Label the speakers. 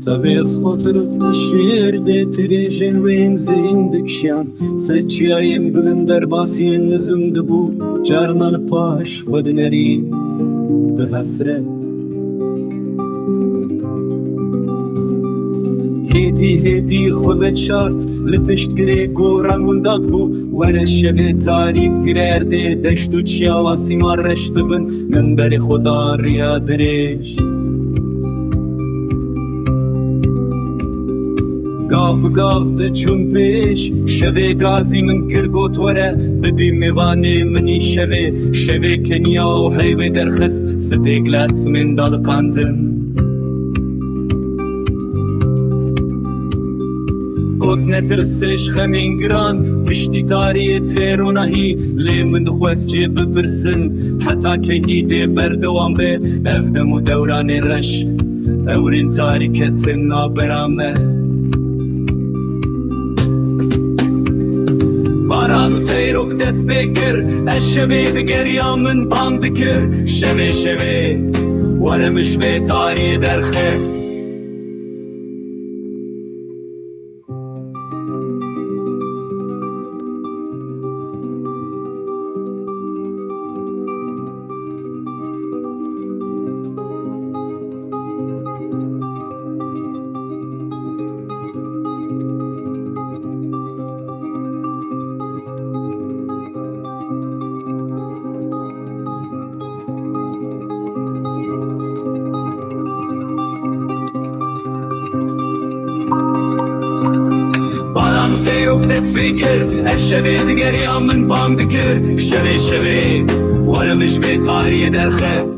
Speaker 1: تبيز خاطر في الشير دي تريجن وين زين دكشان سچيايم بلندر باسين نزم دبو جارنا الباش ودنري بحسرت هيدي خذت شرط لپشت گره گوران ونداد بو ور شب تاریک گرر ده دشت و چیاواسی ما رشت بن من بر خدا ریا درش گاف ده چون پیش شوه گازی من کرگوت وره ببی میوانه منی شوه کنیا و حیوه درخست ستگلس من داد قاندم قد نترسش خمین گران پشتی تاری تیرونهی لی من دخواست چه بپرسن حتی که هیده بردوام به افدم و دوران رش اورین تاریکت نابرامه بارانو تیروک دست بکر اشوه دگریا من بام دکر شوه ورمش به تاری درخه Yok dest bekir eşşeve diger ya min bam dikir şeve varmış be tarihe derxe